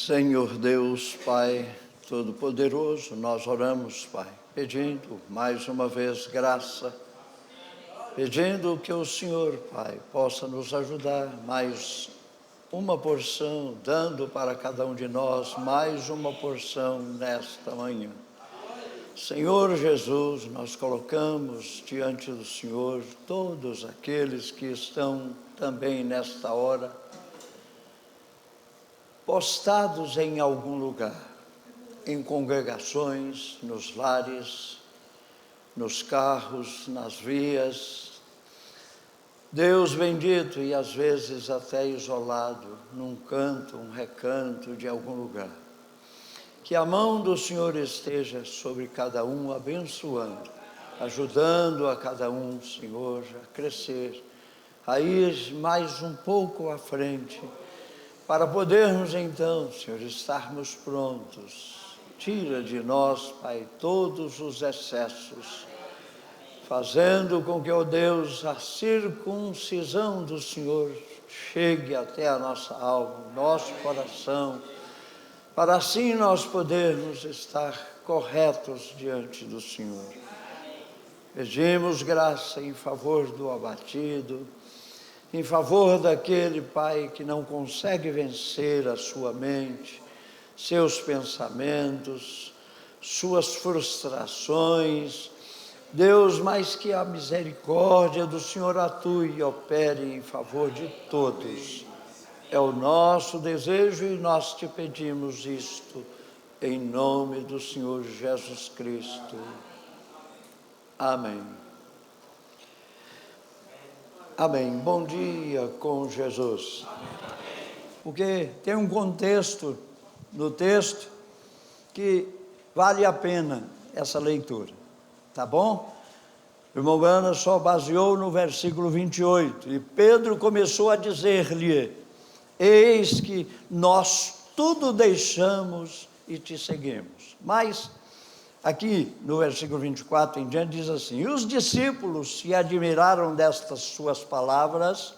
Senhor Deus, Pai Todo-Poderoso, nós oramos, Pai, pedindo mais uma vez graça, pedindo que o Senhor, Pai, possa nos ajudar mais uma porção, dando para cada um de nós mais uma porção nesta manhã. Senhor Jesus, nós colocamos diante do Senhor todos aqueles que estão também nesta hora postados em algum lugar, em congregações, nos lares, nos carros, nas vias. Deus bendito, e às vezes até isolado, num canto, um recanto de algum lugar. Que a mão do Senhor esteja sobre cada um, abençoando, ajudando a cada um, Senhor, a crescer, a ir mais um pouco à frente, para podermos então, Senhor, estarmos prontos. Tira de nós, Pai, todos os excessos, fazendo com que, ó Deus, a circuncisão do Senhor chegue até a nossa alma, nosso coração, para assim nós podermos estar corretos diante do Senhor. Pedimos graça em favor do abatido, em favor daquele, Pai, que não consegue vencer a sua mente, seus pensamentos, suas frustrações. Deus, mais que a misericórdia do Senhor atue e opere em favor de todos. É o nosso desejo e nós te pedimos isto, em nome do Senhor Jesus Cristo. Amém. Amém. Bom dia com Jesus. Porque tem um contexto no texto que vale a pena essa leitura, tá bom? O irmão Ana só baseou no versículo 28, e Pedro começou a dizer-lhe: eis que nós tudo deixamos e te seguimos. Mas aqui no versículo 24 em diante diz assim: e os discípulos se admiraram destas suas palavras,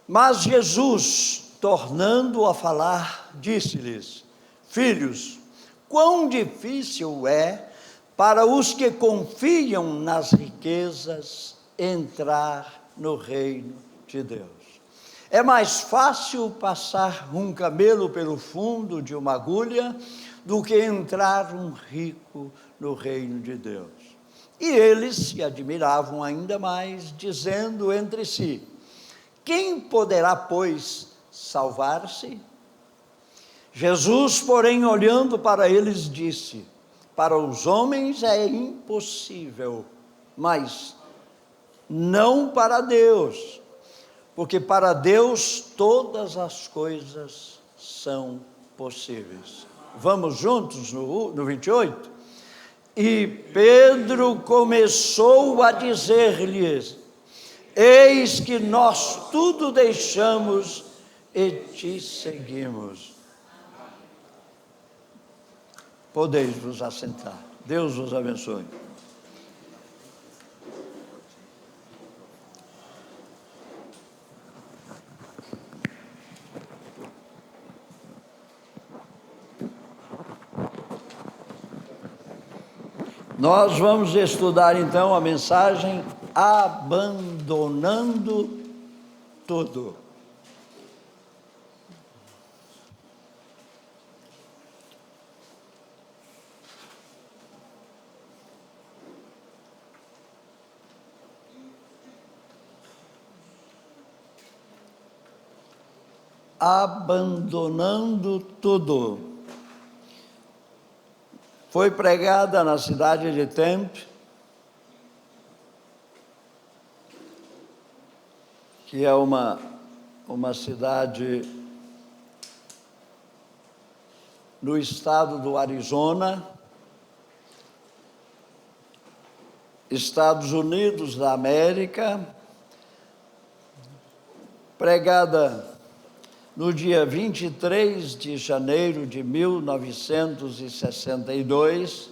mas Jesus, tornando a falar, disse-lhes: filhos, quão difícil é para os que confiam nas riquezas entrar no reino de Deus. É mais fácil passar um camelo pelo fundo de uma agulha do que entrar um rico no reino de Deus. E eles se admiravam ainda mais, dizendo entre si: quem poderá, pois, salvar-se? Jesus, porém, olhando para eles, disse: para os homens é impossível, mas não para Deus, porque para Deus todas as coisas são possíveis. Vamos juntos no 28? E Pedro começou a dizer-lhes: eis que nós tudo deixamos e te seguimos. Podeis vos assentar. Deus vos abençoe. Nós vamos estudar então a mensagem abandonando tudo. Abandonando tudo. Foi pregada na cidade de Tempe, que é uma cidade no estado do Arizona, Estados Unidos da América, pregada no dia 23 de janeiro de 1962,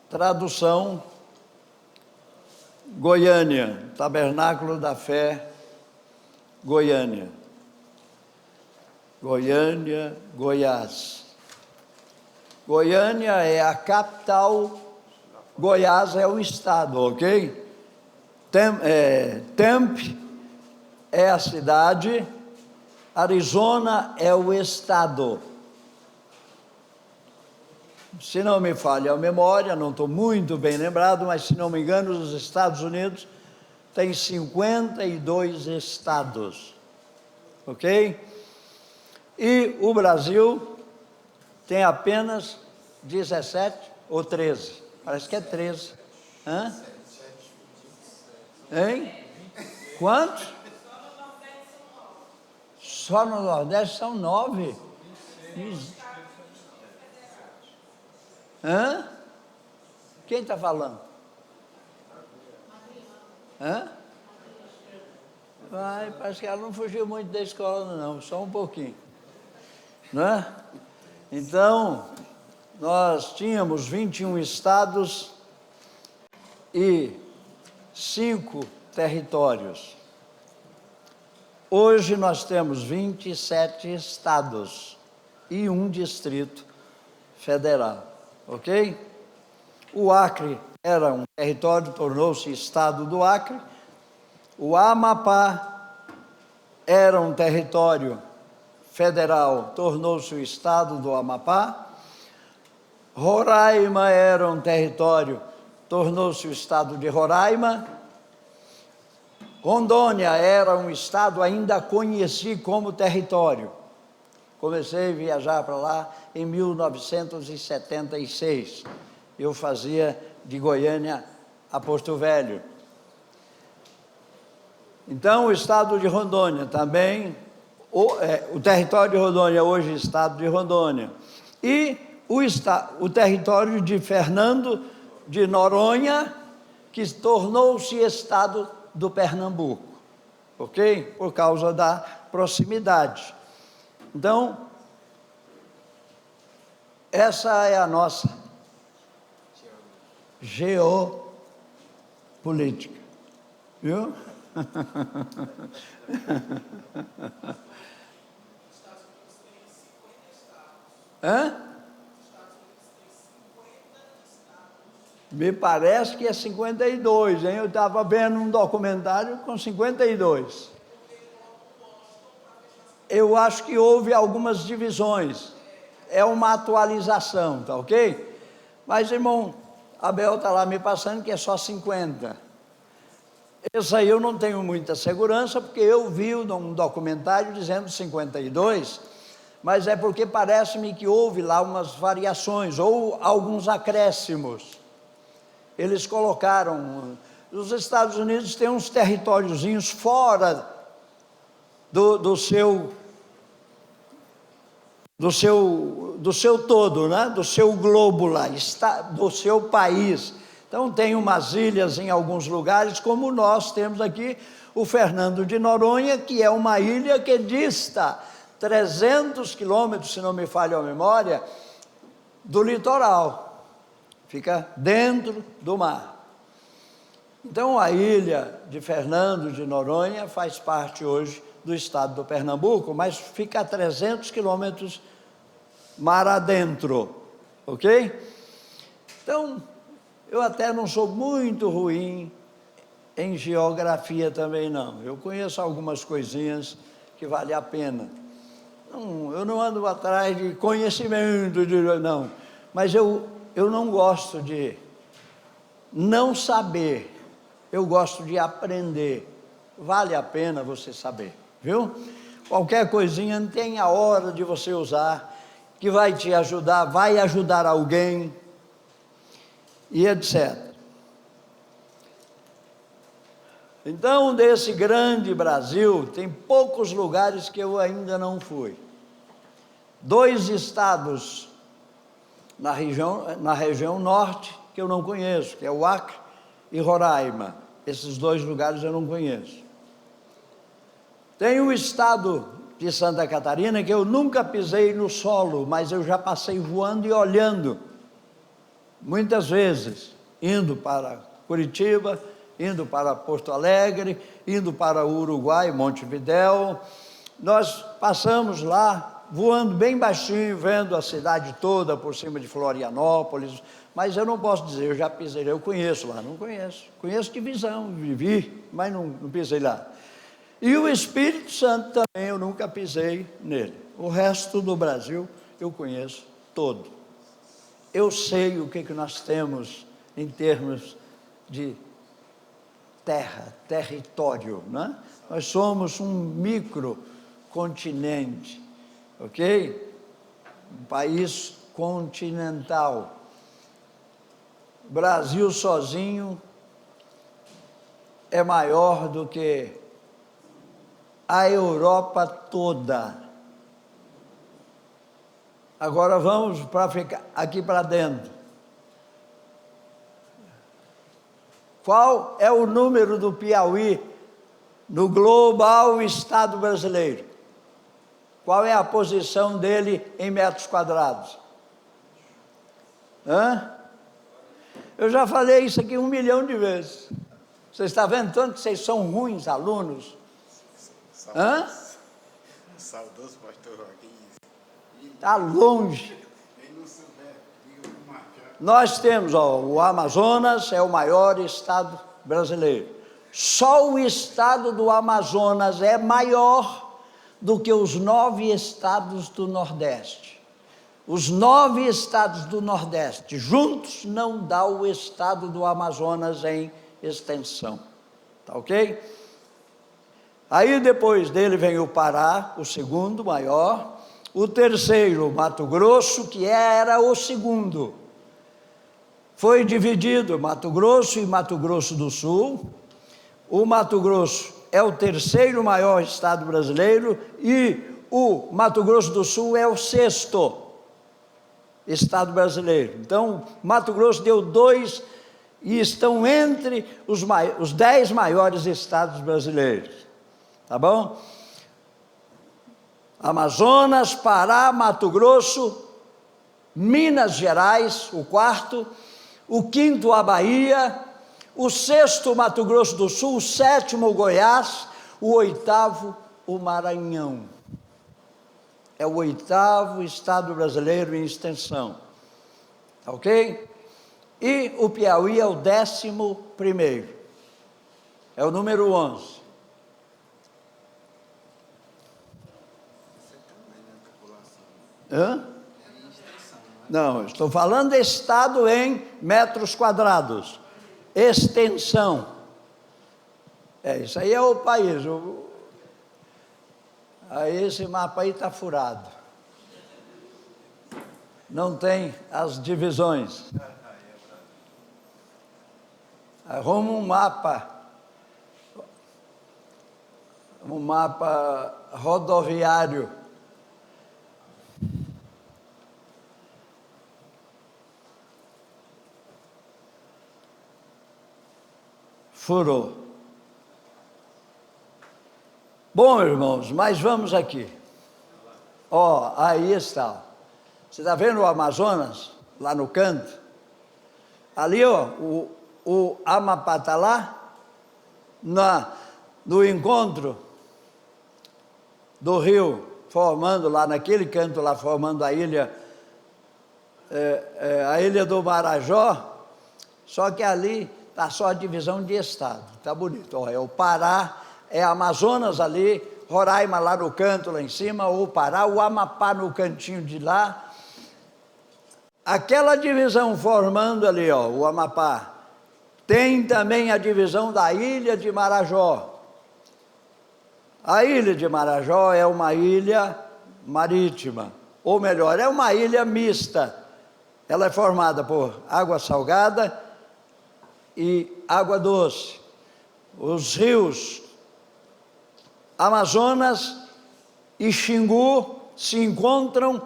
tradução: Goiânia, Tabernáculo da Fé, Goiânia. Goiânia, Goiás. Goiânia é a capital, Goiás é o estado, ok? Tempe é a cidade, Arizona é o estado. Se não me falha a memória, não estou muito bem lembrado, mas se não me engano, os Estados Unidos têm 52 estados, ok? E o Brasil tem apenas 17 ou 13, parece que é 13. Hã? Hein? Quantos? Só no Nordeste são 9. Hã? Quem está falando? Hã? Vai, parece que ela não fugiu muito da escola, não, só um pouquinho. Né? Então, nós tínhamos 21 estados e 5 territórios. Hoje nós temos 27 estados e 1 distrito federal, ok? O Acre era um território, tornou-se estado do Acre. O Amapá era um território federal, tornou-se o estado do Amapá. Roraima era um território, tornou-se o estado de Roraima. Rondônia era um estado, ainda conheci como território. Comecei a viajar para lá em 1976. Eu fazia de Goiânia a Porto Velho. Então, o estado de Rondônia também, o território de Rondônia, hoje estado de Rondônia. E o território de Fernando de Noronha, que tornou-se estado do Pernambuco, ok? Por causa da proximidade. Então, essa é a nossa geopolítica, viu? Hã? Me parece que é 52, hein? Eu estava vendo um documentário com 52. Eu acho que houve algumas divisões. É uma atualização, tá ok? Mas, irmão, Abel está lá me passando que é só 50. Esse aí eu não tenho muita segurança, porque eu vi um documentário dizendo 52, mas é porque parece-me que houve lá umas variações, ou alguns acréscimos. Eles colocaram, os Estados Unidos têm uns territóriozinhos fora do seu todo, né? Do seu globo lá, do seu país. Então tem umas ilhas em alguns lugares, como nós temos aqui o Fernando de Noronha, que é uma ilha que dista 300 quilômetros, se não me falha a memória, do litoral. Fica dentro do mar. Então a ilha de Fernando de Noronha faz parte hoje do estado do Pernambuco, mas fica a 300 quilômetros mar adentro, ok? Então, eu até não sou muito ruim em geografia também não. Eu conheço algumas coisinhas que vale a pena. Não, eu não ando atrás de conhecimento, não. Mas eu não gosto de não saber. Eu gosto de aprender. Vale a pena você saber, viu? Qualquer coisinha não tem a hora de você usar, que vai te ajudar, vai ajudar alguém, e etc. Então, desse grande Brasil, tem poucos lugares que eu ainda não fui. 2 estados na região norte que eu não conheço, que é o Acre e Roraima. Esses 2 lugares eu não conheço. Tem o estado de Santa Catarina, que eu nunca pisei no solo, mas eu já passei voando e olhando, muitas vezes, indo para Curitiba, indo para Porto Alegre, indo para o Uruguai, Montevidéu, nós passamos lá, voando bem baixinho, vendo a cidade toda por cima de Florianópolis, mas eu não posso dizer, eu já pisei, eu conheço lá, não conheço. Conheço de visão, vivi, mas não pisei lá. E o Espírito Santo também, eu nunca pisei nele. O resto do Brasil, eu conheço todo. Eu sei o que nós temos em termos de terra, território, né? Nós somos um microcontinente, ok? Um país continental. O Brasil sozinho é maior do que a Europa toda. Agora vamos para ficar aqui para dentro. Qual é o número do Piauí no global estado brasileiro? Qual é a posição dele em metros quadrados? Eu já falei isso aqui 1 milhão de vezes. Você está vendo tanto que vocês são ruins alunos? Saudoso pastor Joaquim. Está longe. Nós temos, o Amazonas é o maior estado brasileiro. Só o estado do Amazonas é maior do que os 9 estados do Nordeste. Os 9 estados do Nordeste juntos não dá o estado do Amazonas em extensão. Tá ok? Aí depois dele vem o Pará, o segundo maior. O terceiro, Mato Grosso, que era o segundo. Foi dividido Mato Grosso e Mato Grosso do Sul. O Mato Grosso é o terceiro maior estado brasileiro e o Mato Grosso do Sul é o 6º estado brasileiro. Então, Mato Grosso deu 2 e estão entre os 10 maiores estados brasileiros. Tá bom? Amazonas, Pará, Mato Grosso, Minas Gerais, o 4º, o 5º a Bahia, o 6º Mato Grosso do Sul, o 7º Goiás, o 8º o Maranhão. É o 8º estado brasileiro em extensão, ok? E o Piauí é o 11º, é o número 11. Não, estou falando de estado em metros quadrados, extensão. Isso aí é o país. Aí esse mapa aí está furado. Não tem as divisões. Arruma um mapa rodoviário. Furou. Bom, irmãos, mas vamos aqui. Aí está. Você está vendo o Amazonas, lá no canto? Ali, o Amapá está lá, no encontro do rio, formando lá naquele canto lá, formando a ilha do Marajó, só que ali está só a divisão de estado, está bonito. É o Pará, é Amazonas ali, Roraima lá no canto, lá em cima, o Pará, o Amapá no cantinho de lá. Aquela divisão formando ali, o Amapá, tem também a divisão da ilha de Marajó. A ilha de Marajó é uma ilha marítima, ou melhor, é uma ilha mista. Ela é formada por água salgada e água doce. Os rios Amazonas e Xingu se encontram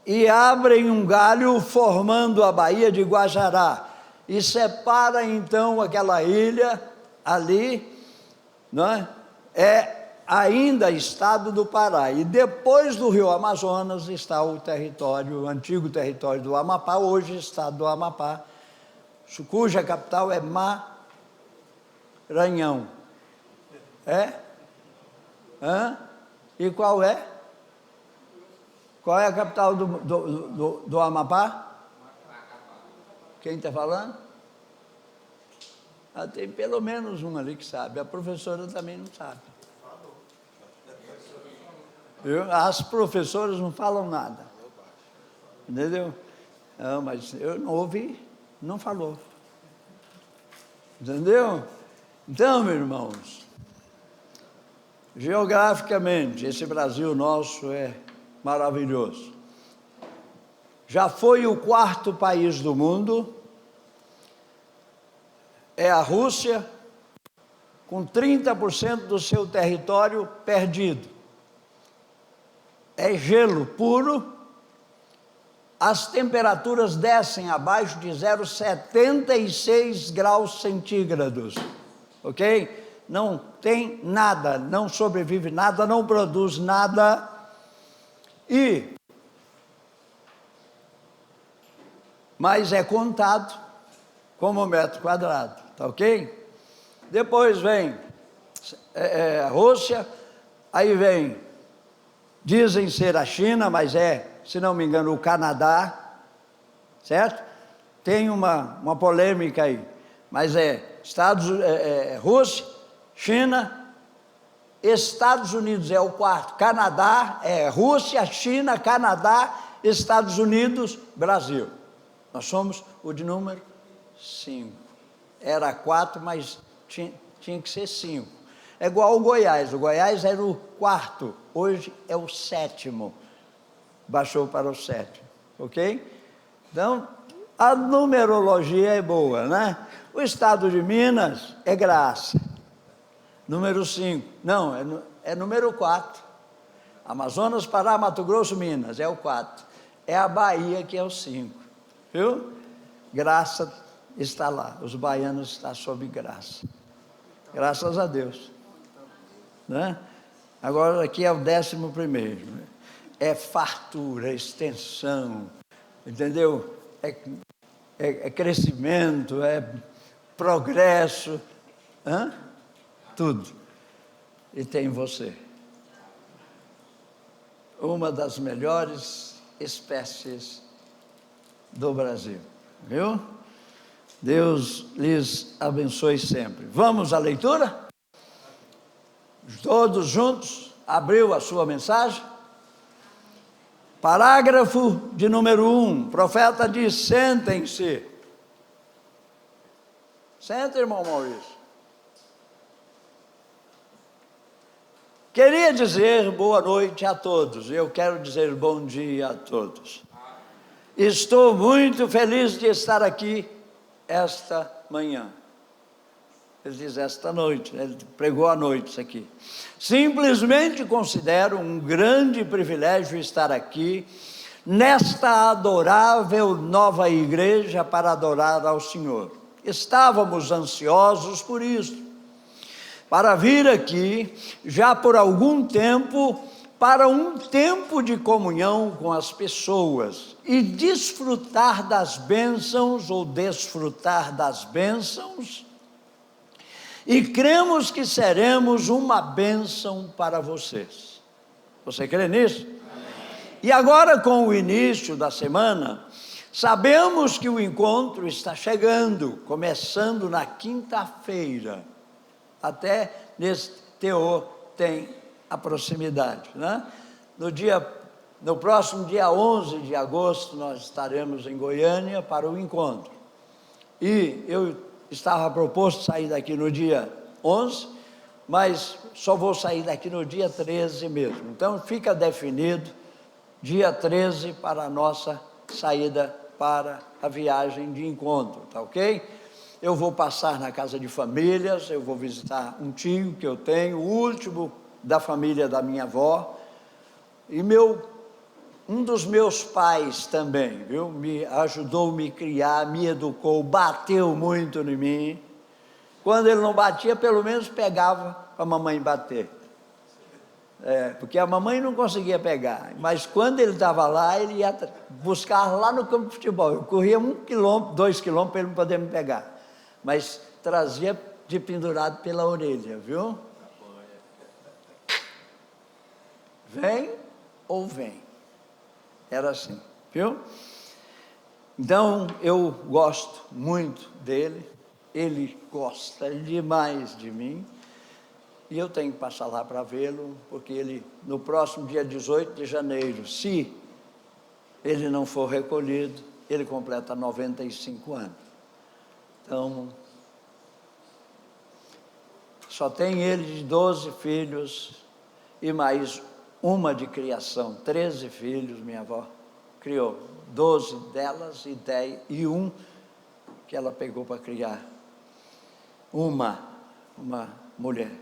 e abrem um galho formando a Baía de Guajará e separa então aquela ilha ali, não é ainda estado do Pará, e depois do rio Amazonas está o antigo território do Amapá, hoje estado do Amapá, cuja capital é Maranhão. E qual é? Qual é a capital do Amapá? Quem está falando? Ah, tem pelo menos um ali que sabe. A professora também não sabe. As professoras não falam nada. Entendeu? Não, mas eu não ouvi, não falou. Entendeu? Então, meus irmãos, geograficamente, esse Brasil nosso é maravilhoso. Já foi o 4º país do mundo, é a Rússia, com 30% do seu território perdido. É gelo puro, as temperaturas descem abaixo de 0,76 graus centígrados, ok? Não tem nada, não sobrevive nada, não produz nada, mas é contado como metro quadrado, tá ok? Depois vem a Rússia, aí vem, dizem ser a China, mas se não me engano, o Canadá, certo? Tem uma polêmica aí, mas Rússia, China, Estados Unidos é o 4º, Canadá, Rússia, China, Canadá, Estados Unidos, Brasil. Nós somos o de número 5. Era 4, mas tinha que ser 5. É igual o Goiás era o 4º, hoje é o 7º. Baixou para o 7º, ok? Então, a numerologia é boa, né? O estado de Minas é Graça, número 5. Não, é número 4. Amazonas, Pará, Mato Grosso, Minas, é o 4. É a Bahia que é o 5, viu? Graça está lá, os baianos estão sob graça. Graças a Deus, né? Agora aqui é o 11º, né? É fartura, extensão, entendeu? É crescimento, é progresso, tudo. E tem você, uma das melhores espécies do Brasil, viu? Deus lhes abençoe sempre. Vamos à leitura? Todos juntos, abriu a sua mensagem? Parágrafo de número 1, o profeta diz: sentem-se. Senta, irmão Maurício. Queria dizer boa noite a todos, eu quero dizer bom dia a todos. Estou muito feliz de estar aqui esta manhã. Ele diz esta noite, ele pregou à noite isso aqui. Simplesmente considero um grande privilégio estar aqui, nesta adorável nova igreja para adorar ao Senhor. Estávamos ansiosos por isso, para vir aqui, já por algum tempo, para um tempo de comunhão com as pessoas e desfrutar das bênçãos ou desfrutar das bênçãos. E cremos que seremos uma bênção para vocês. Você crê nisso? Amém. E agora, com o início da semana, sabemos que o encontro está chegando, começando na quinta-feira. Até nesse teor tem a proximidade, né? No próximo dia 11 de agosto, nós estaremos em Goiânia para o encontro. E eu estava proposto sair daqui no dia 11, mas só vou sair daqui no dia 13 mesmo. Então fica definido dia 13 para a nossa saída para a viagem de encontro, tá ok? Eu vou passar na casa de famílias, eu vou visitar um tio que eu tenho, o último da família da minha avó, e um dos meus pais também, viu? Me ajudou a me criar, me educou, bateu muito em mim. Quando ele não batia, pelo menos pegava para a mamãe bater. Porque a mamãe não conseguia pegar, mas quando ele estava lá, ele ia buscar lá no campo de futebol. Eu corria 1 quilômetro, 2 quilômetros para ele não poder me pegar, mas trazia de pendurado pela orelha, viu? vem ou vem. Era assim, viu? Então, eu gosto muito dele, ele gosta demais de mim, e eu tenho que passar lá para vê-lo, porque ele, no próximo dia 18 de janeiro, se ele não for recolhido, ele completa 95 anos. Então, só tem ele de 12 filhos, e mais uma de criação, 13 filhos, minha avó criou, 12 delas e 10, e um que ela pegou para criar, uma mulher.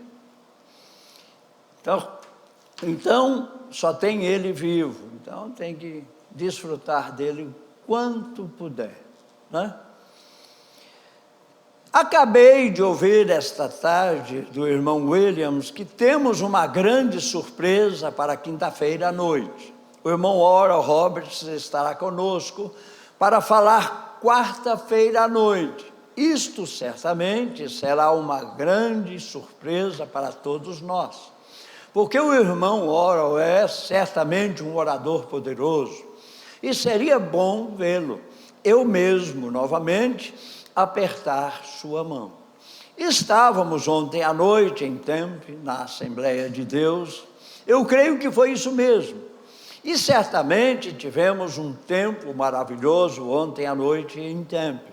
Então, só tem ele vivo, então tem que desfrutar dele o quanto puder, né? Acabei de ouvir esta tarde do irmão Williams que temos uma grande surpresa para quinta-feira à noite. O irmão Oral Roberts estará conosco para falar quarta-feira à noite. Isto certamente será uma grande surpresa para todos nós, porque o irmão Oral é certamente um orador poderoso, e seria bom vê-lo, eu mesmo, novamente, apertar sua mão. Estávamos ontem à noite em Tempe, na Assembleia de Deus, eu creio que foi isso mesmo, e certamente tivemos um tempo maravilhoso ontem à noite em Tempe,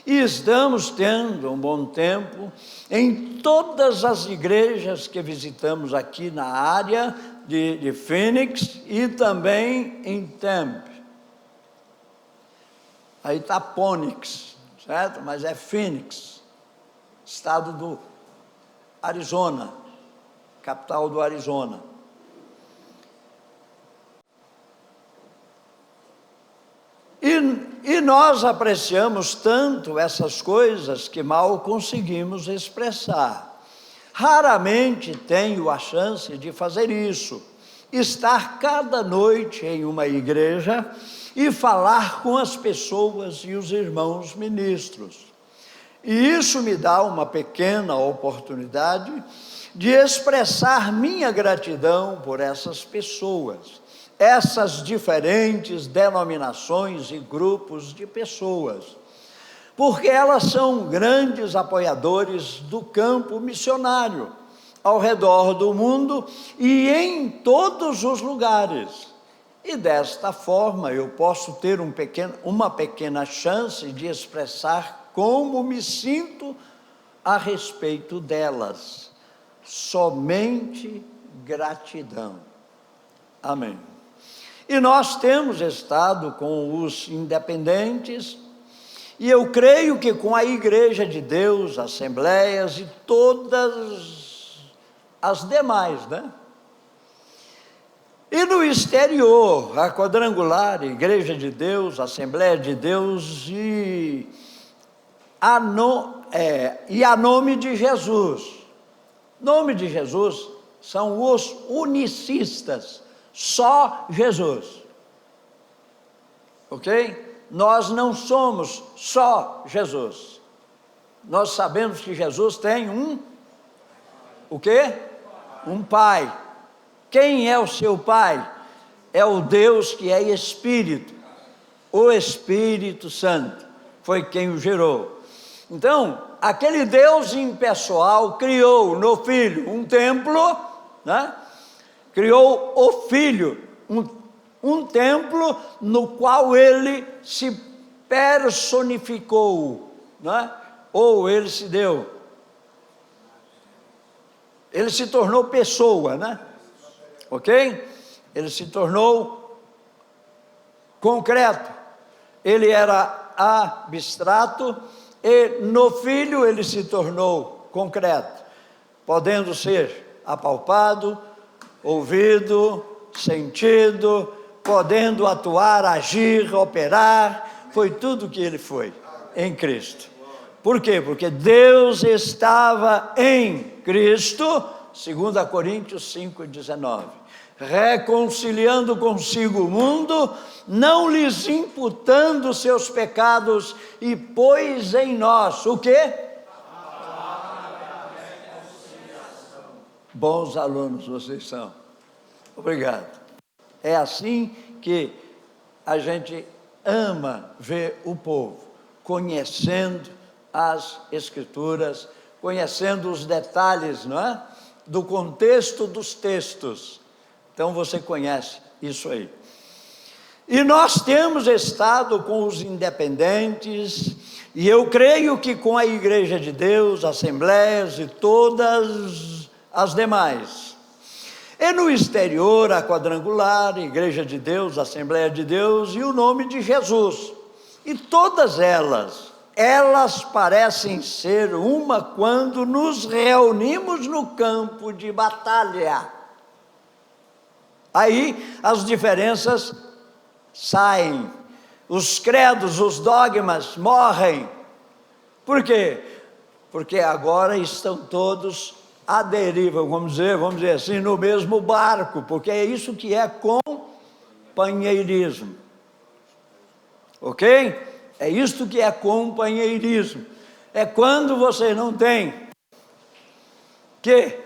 e estamos tendo um bom tempo em todas as igrejas que visitamos aqui na área de Phoenix e também em Tempe. Aí está Phoenix, certo? Mas é Phoenix, estado do Arizona, capital do Arizona. E nós apreciamos tanto essas coisas que mal conseguimos expressar. Raramente tenho a chance de fazer isso, estar cada noite em uma igreja e falar com as pessoas e os irmãos ministros. E isso me dá uma pequena oportunidade de expressar minha gratidão por essas pessoas, essas diferentes denominações e grupos de pessoas, porque elas são grandes apoiadores do campo missionário, ao redor do mundo e em todos os lugares. E desta forma eu posso ter uma pequena chance de expressar como me sinto a respeito delas. Somente gratidão. Amém. E nós temos estado com os independentes, e eu creio que com a Igreja de Deus, assembleias e todas as demais, né? E no exterior, a Quadrangular, Igreja de Deus, Assembleia de Deus e a nome de Jesus. Nome de Jesus são os unicistas, só Jesus. Ok? Nós não somos só Jesus. Nós sabemos que Jesus tem o quê? Um Pai. Quem é o seu Pai? É o Deus que é Espírito. O Espírito Santo foi quem o gerou. Então, aquele Deus impessoal criou no Filho um templo, né? Criou o Filho, um templo no qual ele se personificou, né? Ou ele se deu. Ele se tornou pessoa, né? Ok? Ele se tornou concreto. Ele era abstrato e no Filho ele se tornou concreto, podendo ser apalpado, ouvido, sentido, podendo atuar, agir, operar. Foi tudo que ele foi em Cristo. Por quê? Porque Deus estava em Cristo, 2 Coríntios 5,19, reconciliando consigo o mundo, não lhes imputando seus pecados, e pôs em nós o quê? Bons alunos vocês são. Obrigado. É assim que a gente ama ver o povo, conhecendo as Escrituras, conhecendo os detalhes, não é? Do contexto dos textos. Então você conhece isso aí. E nós temos estado com os independentes, e eu creio que com a Igreja de Deus, Assembleias e todas as demais. E no exterior, a Quadrangular, Igreja de Deus, Assembleia de Deus e o nome de Jesus. E todas elas parecem ser uma quando nos reunimos no campo de batalha. Aí as diferenças saem, os credos, os dogmas morrem. Por quê? Porque agora estão todos à deriva, vamos dizer assim, no mesmo barco, porque é isso que é companheirismo. Ok? É isto que é companheirismo. É quando você não tem que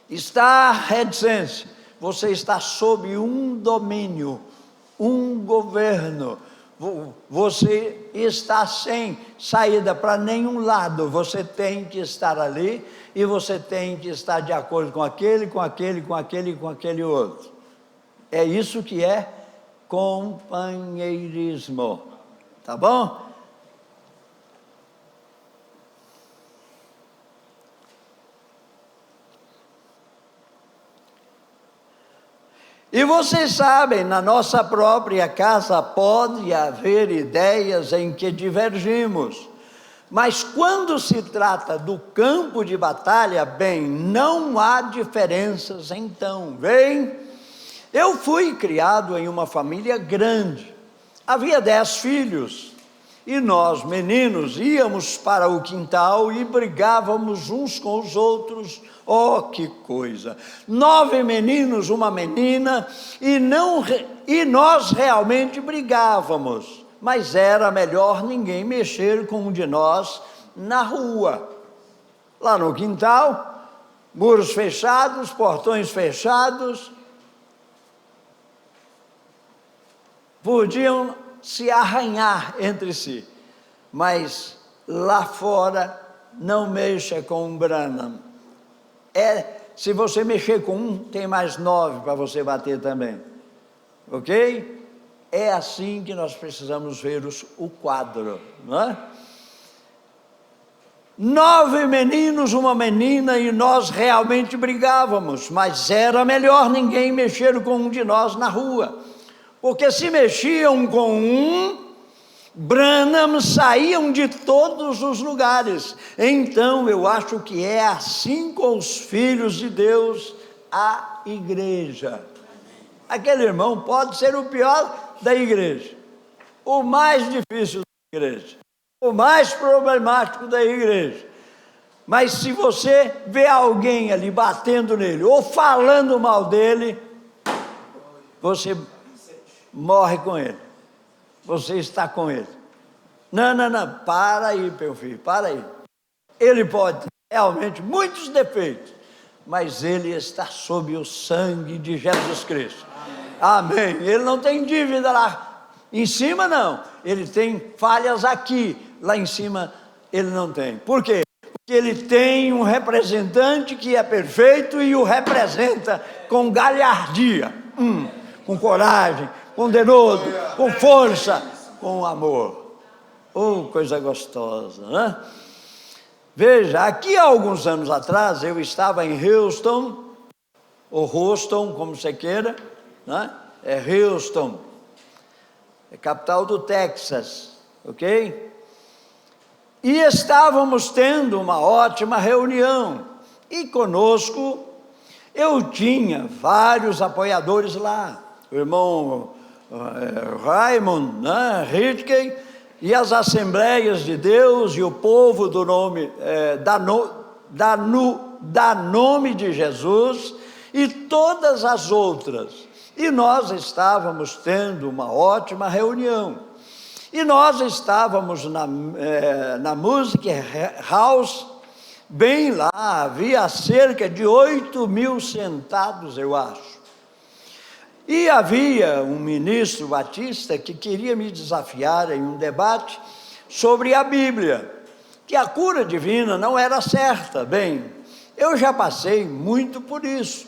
está reticência, você está sob um domínio, um governo, você está sem saída para nenhum lado, você tem que estar ali e você tem que estar de acordo com aquele outro. É isso que é companheirismo, tá bom? E vocês sabem, na nossa própria casa pode haver ideias em que divergimos, mas quando se trata do campo de batalha, bem, não há diferenças então, bem, eu fui criado em uma família grande, havia 10 filhos, e nós, meninos, íamos para o quintal e brigávamos uns com os outros. Oh, que coisa! 9 meninos, uma menina, e nós realmente brigávamos, mas era melhor ninguém mexer com um de nós na rua. Lá no quintal, muros fechados, portões fechados, podiam se arranhar entre si, mas lá fora não mexa com um Branham. Se você mexer com um, tem mais 9 para você bater também, ok? É assim que nós precisamos ver o quadro, não é? 9 meninos, uma menina, e nós realmente brigávamos, mas era melhor ninguém mexer com um de nós na rua, porque se mexiam com um, Branham saíam de todos os lugares. Então eu acho que é assim com os filhos de Deus, a igreja. Aquele irmão pode ser o pior da igreja, o mais difícil da igreja, o mais problemático da igreja, mas se você vê alguém ali batendo nele ou falando mal dele, você morre com ele, você está com ele. Não, para aí, meu filho, para aí. Ele pode ter realmente muitos defeitos, mas ele está sob o sangue de Jesus Cristo. Amém. Ele não tem dívida lá em cima, não. Ele tem falhas aqui, lá em cima ele não tem. Por quê? Porque ele tem um representante que é perfeito e o representa com galhardia, com coragem, com denodo, com força, com amor. Oh, coisa gostosa, né? Veja, aqui há alguns anos atrás, eu estava em Houston, ou Houston, como você queira, né? É Houston, é capital do Texas, ok? E estávamos tendo uma ótima reunião, e conosco eu tinha vários apoiadores lá, o irmão Raymond, né? Ritke, e as Assembleias de Deus e o povo do nome, da nome de Jesus e todas as outras. E nós estávamos tendo uma ótima reunião. E nós estávamos na Music House bem lá, havia cerca de 8.000 sentados, eu acho. E havia um ministro batista que queria me desafiar em um debate sobre a Bíblia, que a cura divina não era certa. Bem, eu já passei muito por isso,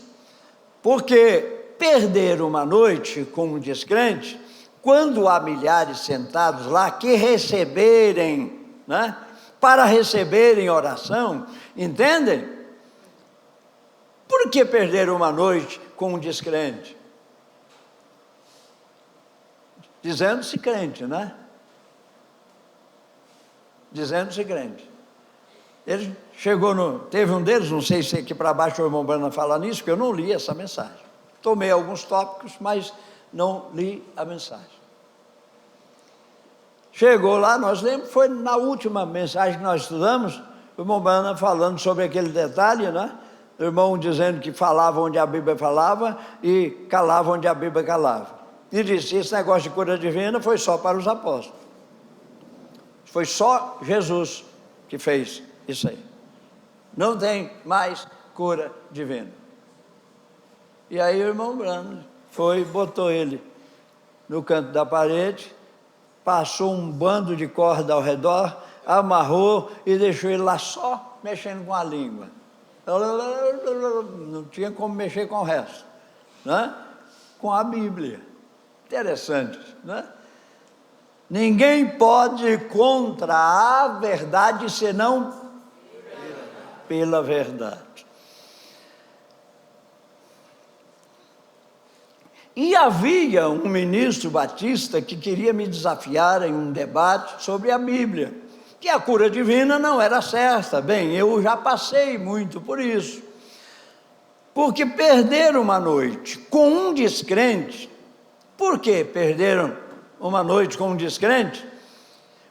porque perder uma noite com um descrente, quando há milhares sentados lá que receberem, né, para receberem oração, entendem? Por que perder uma noite com um descrente? Dizendo-se crente, né? Dizendo-se crente. Ele chegou teve um deles, não sei se aqui para baixo o irmão Brana fala nisso, porque eu não li essa mensagem. Tomei alguns tópicos, mas não li a mensagem. Chegou lá, nós lemos, foi na última mensagem que nós estudamos, o irmão Brana falando sobre aquele detalhe, né? O irmão dizendo que falava onde a Bíblia falava e calava onde a Bíblia calava. E disse, esse negócio de cura divina foi só para os apóstolos. Foi só Jesus que fez isso aí. Não tem mais cura divina. E aí o irmão Brano foi, botou ele no canto da parede, passou um bando de corda ao redor, amarrou e deixou ele lá só mexendo com a língua. Não tinha como mexer com o resto, né? Com a Bíblia. Interessante, né? Ninguém pode ir contra a verdade senão pela verdade. E havia um ministro batista que queria me desafiar em um debate sobre a Bíblia, que a cura divina não era certa. Bem, eu já passei muito por isso, porque perder uma noite com um descrente. Por que perderam uma noite com um descrente?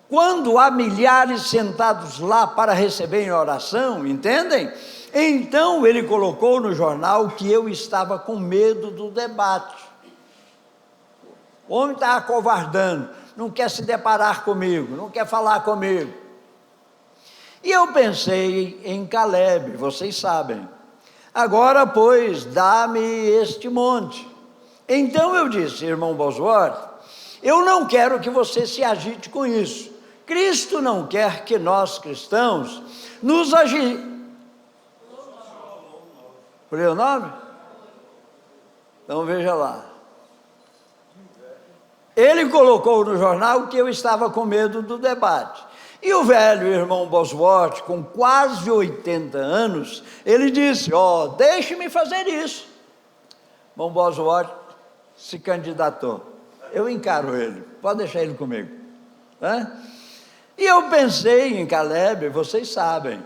Quando há milhares sentados lá para receberem oração, entendem? Então ele colocou no jornal que eu estava com medo do debate. O homem está acovardando, não quer se deparar comigo, não quer falar comigo. E eu pensei em Caleb, vocês sabem. Agora, pois, dá-me este monte. Então eu disse, irmão Bosworth, eu não quero que você se agite com isso. Cristo não quer que nós cristãos nos agitemos. Por aí o nome? Então veja lá. Ele colocou no jornal que eu estava com medo do debate. E o velho irmão Bosworth, com quase 80 anos, ele disse, deixe-me fazer isso. Irmão Bosworth se candidatou. Eu encaro ele, pode deixar ele comigo. E eu pensei em Caleb, vocês sabem.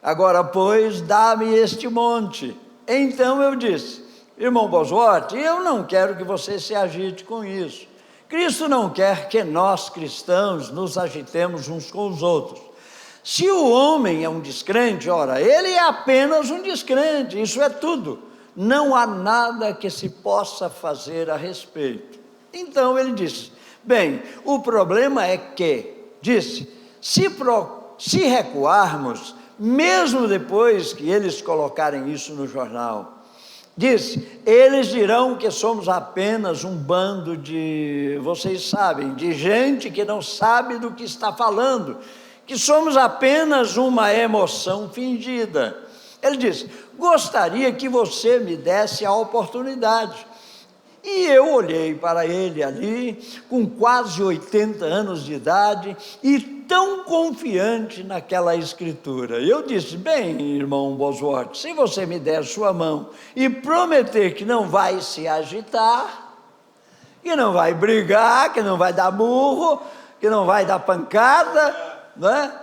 Agora, pois, dá-me este monte. Então eu disse, irmão Bosworth, eu não quero que você se agite com isso. Cristo não quer que nós cristãos nos agitemos uns com os outros. Se o homem é um descrente, ora, ele é apenas um descrente, isso é tudo. Não há nada que se possa fazer a respeito. Então ele disse, bem, o problema é que, disse, se recuarmos, mesmo depois que eles colocarem isso no jornal, disse, eles dirão que somos apenas um bando de, vocês sabem, de gente que não sabe do que está falando, que somos apenas uma emoção fingida. Ele disse, gostaria que você me desse a oportunidade. E eu olhei para ele ali, com quase 80 anos de idade, e tão confiante naquela escritura. Eu disse, bem, irmão Bosworth, se você me der sua mão e prometer que não vai se agitar, que não vai brigar, que não vai dar murro, que não vai dar pancada, né?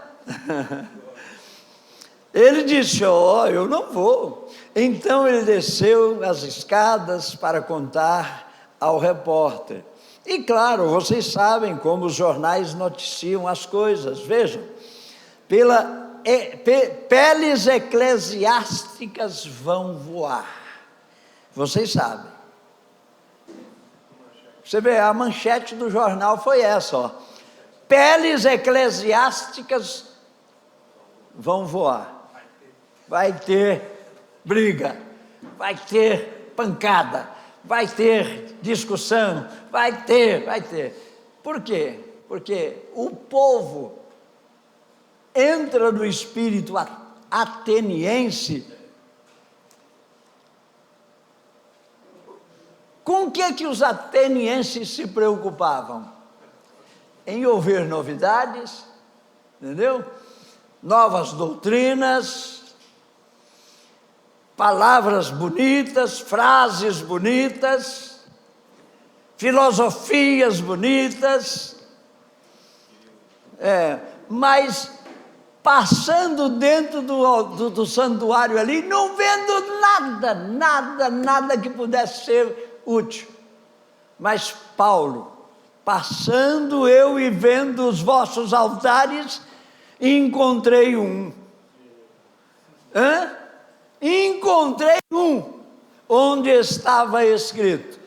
Ele disse, eu não vou. Então ele desceu as escadas para contar ao repórter. E claro, vocês sabem como os jornais noticiam as coisas. Vejam, peles eclesiásticas vão voar. Vocês sabem. Você vê, a manchete do jornal foi essa, peles eclesiásticas vão voar. vai ter briga, vai ter pancada, vai ter discussão, vai ter. Por quê? Porque o povo entra no espírito ateniense. Com o que os atenienses se preocupavam? Em ouvir novidades, entendeu? Novas doutrinas, palavras bonitas, frases bonitas, filosofias bonitas, mas passando dentro do santuário ali, não vendo nada que pudesse ser útil. Mas Paulo, passando eu e vendo os vossos altares, encontrei um. Encontrei um, onde estava escrito: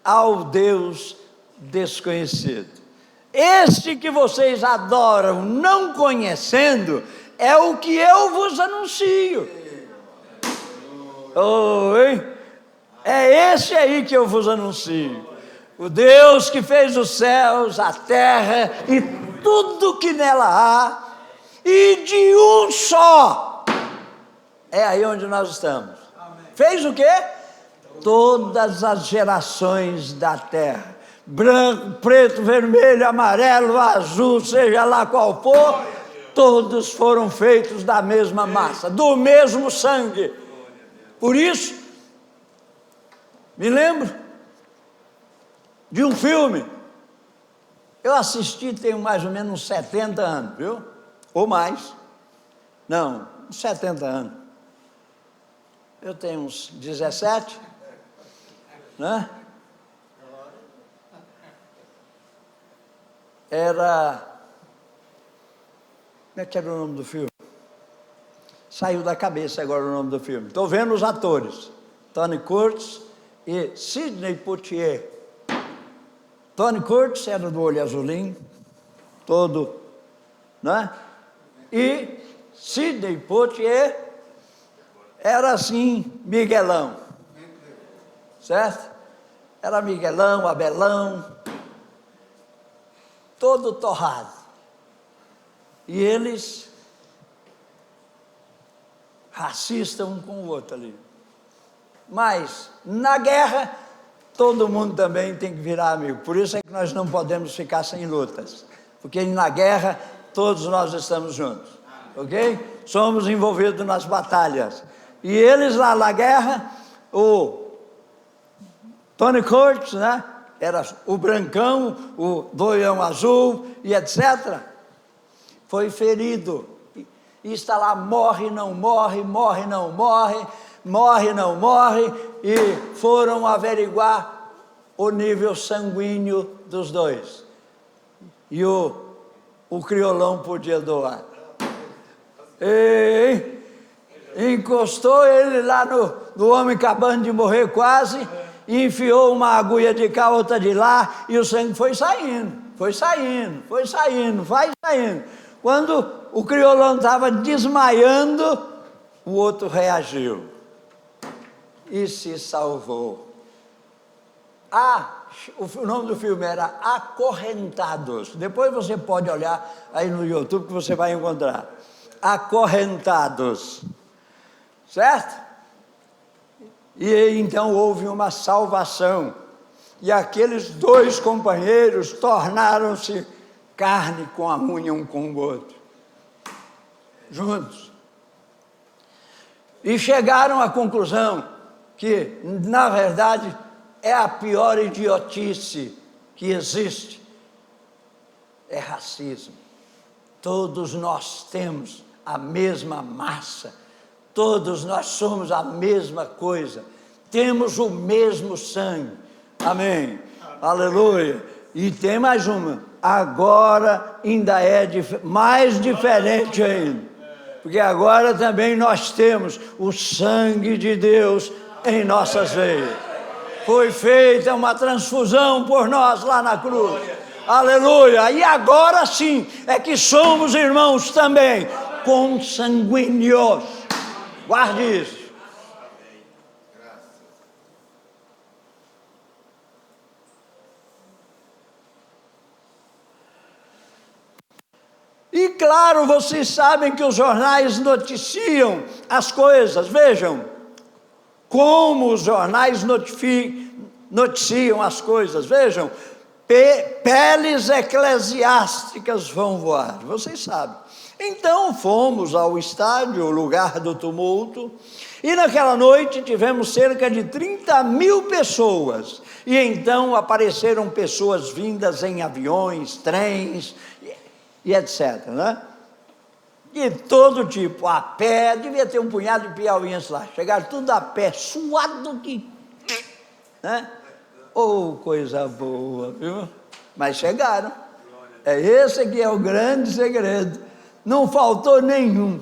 ao Deus desconhecido. Este que vocês adoram não conhecendo, é o que eu vos anuncio. É esse aí que eu vos anuncio. O Deus que fez os céus, a terra e tudo que nela há, e de um só. É aí onde nós estamos. Fez o quê? Todas as gerações da terra. Branco, preto, vermelho, amarelo, azul, seja lá qual for, todos foram feitos da mesma massa, do mesmo sangue. Por isso, me lembro de um filme, eu assisti tem mais ou menos uns 70 anos, viu? Ou mais. Não, uns 70 anos. Eu tenho uns 17, né? Era... Como é que era o nome do filme? Saiu da cabeça agora o nome do filme. Estou vendo os atores. Tony Curtis e Sidney Poitier. Tony Curtis era do olho azulinho, todo, né? E Sidney Poitier era assim, Miguelão. Certo? Era Miguelão, Abelão, todo torrado. E eles racistas um com o outro ali. Mas na guerra todo mundo também tem que virar amigo. Por isso é que nós não podemos ficar sem lutas, porque na guerra todos nós estamos juntos, ok? Somos envolvidos nas batalhas. E eles lá na guerra, o Tony Curtis, né? Era o brancão, o doião azul e etc. Foi ferido. E está lá, morre, não morre, morre, não morre, morre, não morre. E foram averiguar o nível sanguíneo dos dois. E o criolão podia doar. E encostou ele lá no homem acabando de morrer quase, e enfiou uma agulha de cá, outra de lá, e o sangue foi saindo. Quando o criolão estava desmaiando, o outro reagiu e se salvou. O nome do filme era Acorrentados. Depois você pode olhar aí no YouTube que você vai encontrar. Acorrentados. Certo? E então houve uma salvação. E aqueles dois companheiros tornaram-se carne com a unha um com o outro. Juntos. E chegaram à conclusão que, na verdade, é a pior idiotice que existe. É racismo. Todos nós temos a mesma massa. Todos nós somos a mesma coisa. Temos o mesmo sangue. Amém. Aleluia. E tem mais uma. Agora ainda é mais diferente ainda. Porque agora também nós temos o sangue de Deus em nossas veias. Foi feita uma transfusão por nós lá na cruz. Aleluia. E agora sim é que somos irmãos também, consanguíneos. Guarde isso. E claro, vocês sabem que os jornais noticiam as coisas. Vejam como os jornais noticiam as coisas. Vejam, peles eclesiásticas vão voar. Vocês sabem. Então fomos ao estádio, o lugar do tumulto, e naquela noite tivemos cerca de 30.000 pessoas. E então apareceram pessoas vindas em aviões, trens e etc, né? De todo tipo, a pé, devia ter um punhado de piauienses lá, chegaram tudo a pé, suado que, né? Oh, coisa boa, viu? Mas chegaram. Esse aqui é o grande segredo, não faltou nenhum.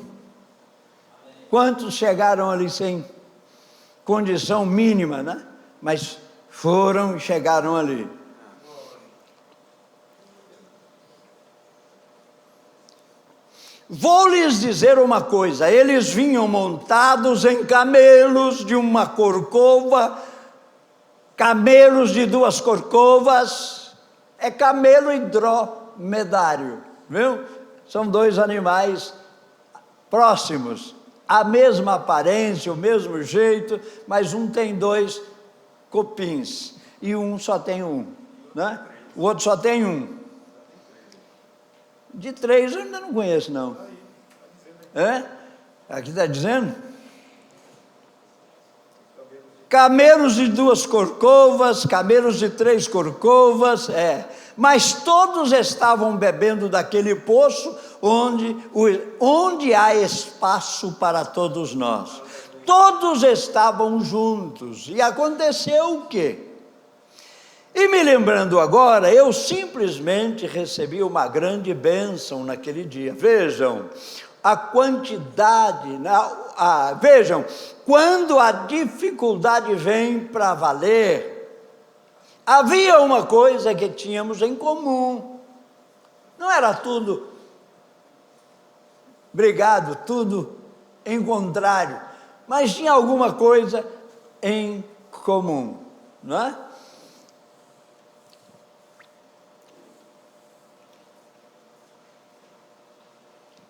Quantos chegaram ali sem condição mínima, né? Mas foram e chegaram ali. Vou lhes dizer uma coisa, eles vinham montados em camelos de uma corcova, camelos de 2 corcovas, é camelo e dromedário, viu? São 2 animais próximos, a mesma aparência, o mesmo jeito, mas um tem 2 copins, e um só tem um, né? O outro só tem um. De 3 eu ainda não conheço, não. Aqui está dizendo? Camelos de 2 corcovas, camelos de 3 corcovas, mas todos estavam bebendo daquele poço onde há espaço para todos nós. Todos estavam juntos. E aconteceu o quê? E me lembrando agora, eu simplesmente recebi uma grande bênção naquele dia. Vejam, a quantidade, vejam, quando a dificuldade vem para valer, havia uma coisa que tínhamos em comum. Não era tudo brigado, tudo em contrário, mas tinha alguma coisa em comum, não é?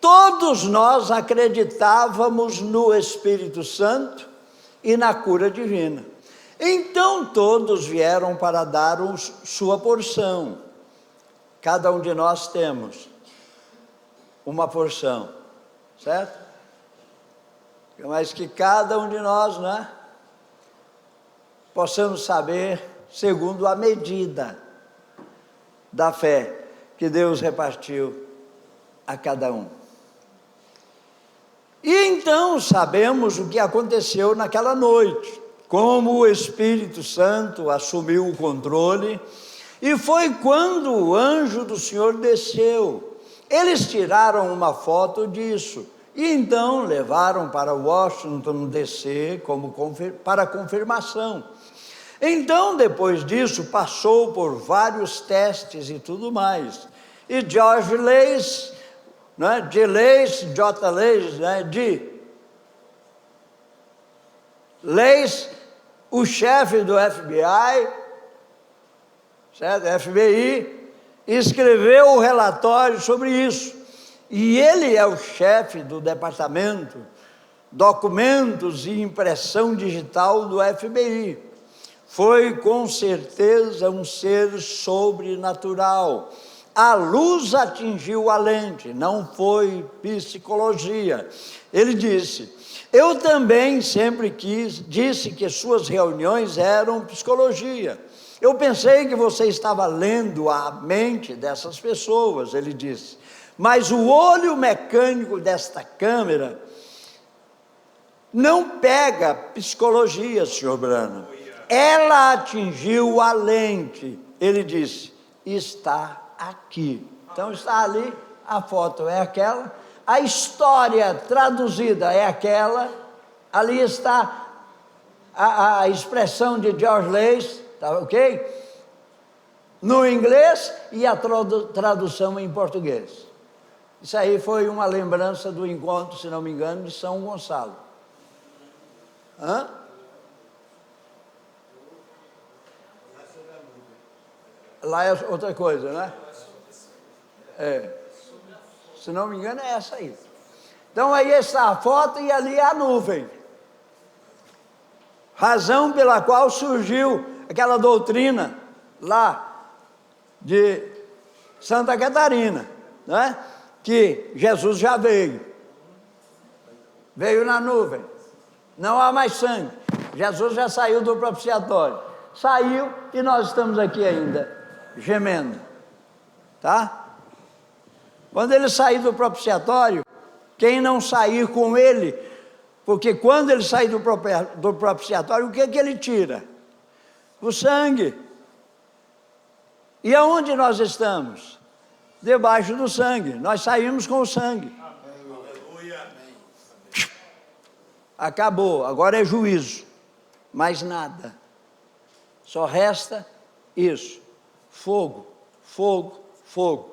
Todos nós acreditávamos no Espírito Santo e na cura divina. Então todos vieram para dar sua porção. Cada um de nós temos uma porção, certo? Mas que cada um de nós, né, possamos saber segundo a medida da fé que Deus repartiu a cada um. E então sabemos o que aconteceu naquela noite, como o Espírito Santo assumiu o controle, e foi quando o anjo do Senhor desceu. Eles tiraram uma foto disso, e então levaram para Washington DC para confirmação. Então, depois disso, passou por vários testes e tudo mais. E George Leis, né, J. Leis, né, Leis, o chefe do FBI, certo? FBI, escreveu o relatório sobre isso. E ele é o chefe do departamento Documentos e Impressão Digital do FBI. Foi com certeza um ser sobrenatural. A luz atingiu a lente, não foi psicologia. Ele disse: eu também sempre disse que suas reuniões eram psicologia. Eu pensei que você estava lendo a mente dessas pessoas, ele disse. Mas o olho mecânico desta câmera não pega psicologia, senhor Brana. Ela atingiu a lente. Ele disse: está aqui. Então está ali, a foto é aquela, a história traduzida é aquela, ali está a expressão de George Leis, tá ok? No inglês e a tradução em português. Isso aí foi uma lembrança do encontro, se não me engano, de São Gonçalo. Hã? Lá é outra coisa, né? É. Se não me engano, é essa aí. Então aí está a foto e ali a nuvem. Razão pela qual surgiu aquela doutrina lá de Santa Catarina, né? Que Jesus já veio. Veio na nuvem. Não há mais sangue. Jesus já saiu do propiciatório. Saiu e nós estamos aqui ainda, gemendo. Tá? Quando ele sair do propiciatório, quem não sair com ele, porque quando ele sair do propiciatório, o que ele tira? O sangue. E aonde nós estamos? Debaixo do sangue. Nós saímos com o sangue. Acabou, agora é juízo. Mais nada. Só resta isso. Fogo, fogo, fogo.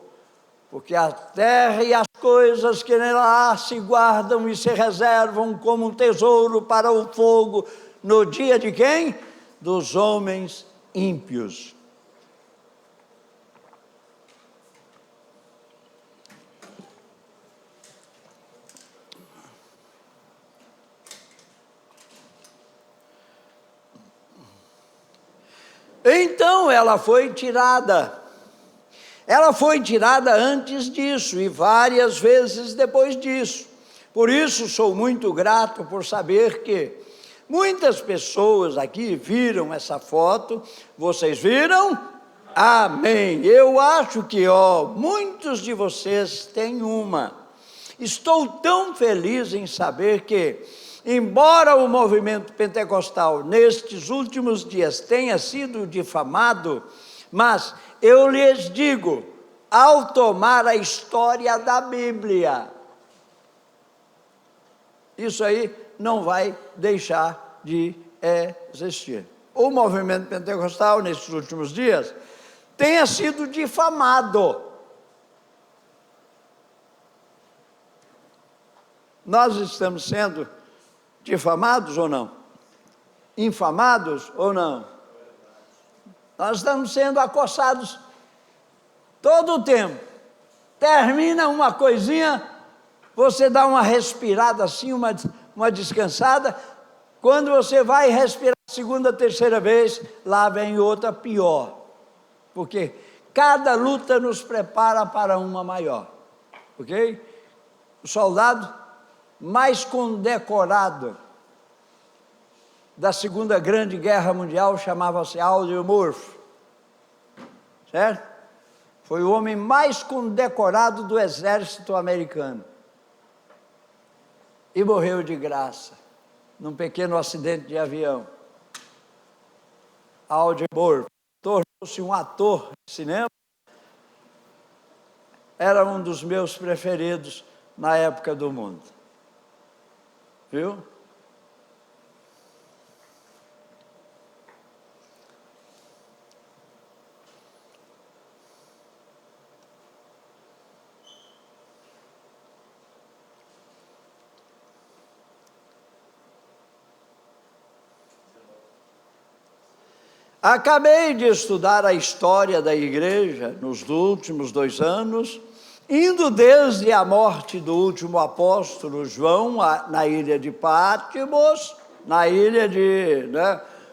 Porque a terra e as coisas que nela há se guardam e se reservam como um tesouro para o fogo no dia de quem? Dos homens ímpios. Então ela foi tirada. Ela foi tirada antes disso e várias vezes depois disso. Por isso sou muito grato por saber que muitas pessoas aqui viram essa foto. Vocês viram? Amém. Eu acho que, muitos de vocês têm uma. Estou tão feliz em saber que, embora o movimento pentecostal nestes últimos dias tenha sido difamado, mas eu lhes digo, ao tomar a história da Bíblia, isso aí não vai deixar de existir. O movimento pentecostal nesses últimos dias tenha sido difamado. Nós estamos sendo difamados ou não? Infamados ou não? Nós estamos sendo acossados todo o tempo. Termina uma coisinha, você dá uma respirada assim, uma descansada. Quando você vai respirar a segunda, terceira vez, lá vem outra pior. Porque cada luta nos prepara para uma maior. Ok? O soldado mais condecorado da Segunda Grande Guerra Mundial chamava-se Audrey Murphy, certo? Foi o homem mais condecorado do exército americano e morreu de graça num pequeno acidente de avião. Audrey Murphy tornou-se um ator de cinema, era um dos meus preferidos na época do mundo, viu? Acabei de estudar a história da igreja nos últimos 2 anos, indo desde a morte do último apóstolo João na ilha de Patmos,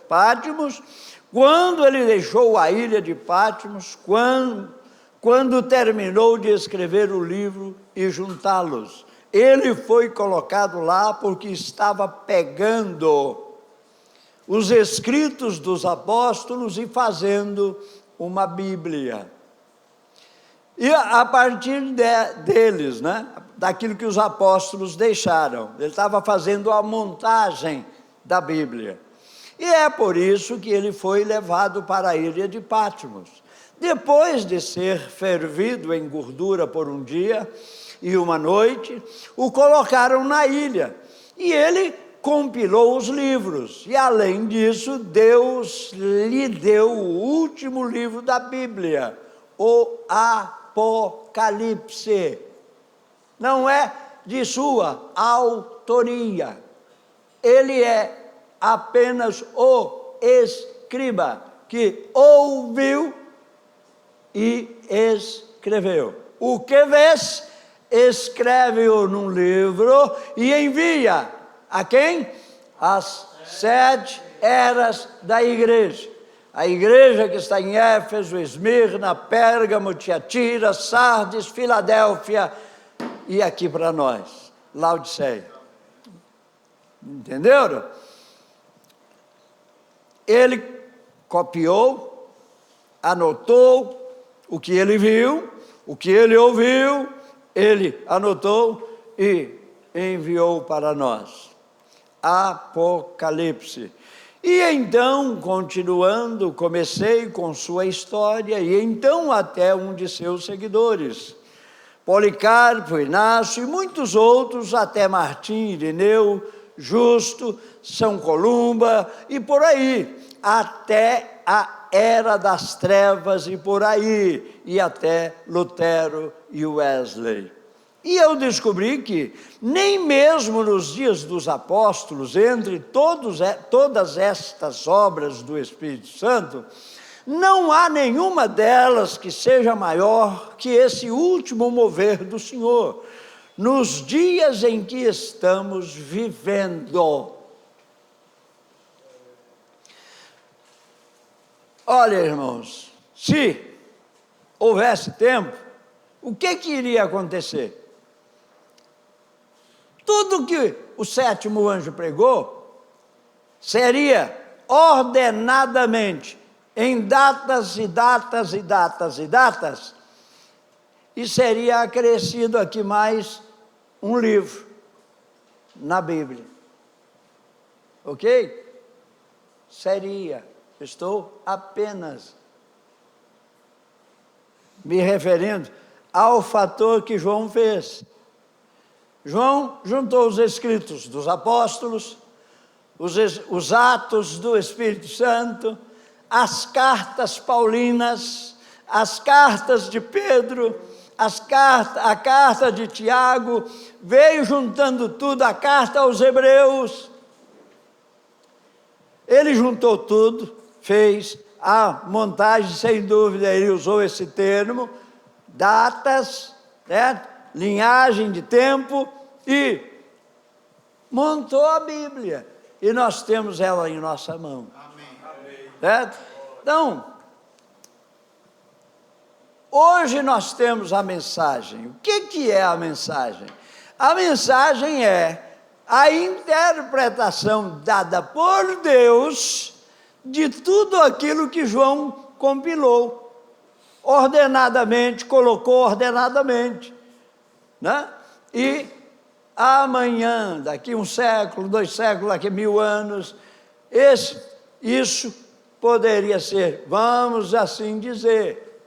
Patmos, quando ele deixou a ilha de Patmos, quando terminou de escrever o livro e juntá-los. Ele foi colocado lá porque estava pegando os escritos dos apóstolos e fazendo uma Bíblia. E a partir deles, daquilo que os apóstolos deixaram, ele estava fazendo a montagem da Bíblia. E é por isso que ele foi levado para a ilha de Patmos. Depois de ser fervido em gordura por um dia e uma noite, o colocaram na ilha. E ele compilou os livros, e além disso, Deus lhe deu o último livro da Bíblia, o Apocalipse. Não é de sua autoria, ele é apenas o escriba, que ouviu e escreveu. O que vês, escreve-o num livro e envia a quem? As 7 eras da igreja. A igreja que está em Éfeso, Esmirna, Pérgamo, Tiatira, Sardes, Filadélfia e aqui para nós, Laodiceia. Entenderam? Ele copiou, anotou o que ele viu, o que ele ouviu, ele anotou e enviou para nós. Apocalipse. E então, continuando, comecei com sua história, e então até um de seus seguidores, Policarpo, Inácio e muitos outros, até Martim, Irineu, Justo, São Columba e por aí, até a Era das Trevas e por aí, e até Lutero e Wesley. E eu descobri que nem mesmo nos dias dos apóstolos, entre todas estas obras do Espírito Santo, não há nenhuma delas que seja maior que esse último mover do Senhor, nos dias em que estamos vivendo. Olha, irmãos, se houvesse tempo, o que iria acontecer? Tudo que o 7º anjo pregou seria ordenadamente, em datas e datas e datas e datas, e seria acrescido aqui mais um livro na Bíblia. Ok? Seria. Estou apenas me referindo ao fator que João fez. João juntou os escritos dos apóstolos, os atos do Espírito Santo, as cartas paulinas, as cartas de Pedro, a carta de Tiago, veio juntando tudo, a carta aos Hebreus. Ele juntou tudo, fez a montagem, sem dúvida, ele usou esse termo, datas, certo? Linhagem de tempo, e montou a Bíblia. E nós temos ela em nossa mão. Amém. Certo? Então, hoje nós temos a mensagem. O que é a mensagem? A mensagem é a interpretação dada por Deus de tudo aquilo que João compilou, ordenadamente, colocou ordenadamente, né? E amanhã, daqui 1 século, 2 séculos, daqui 1000 anos, isso poderia ser, vamos assim dizer.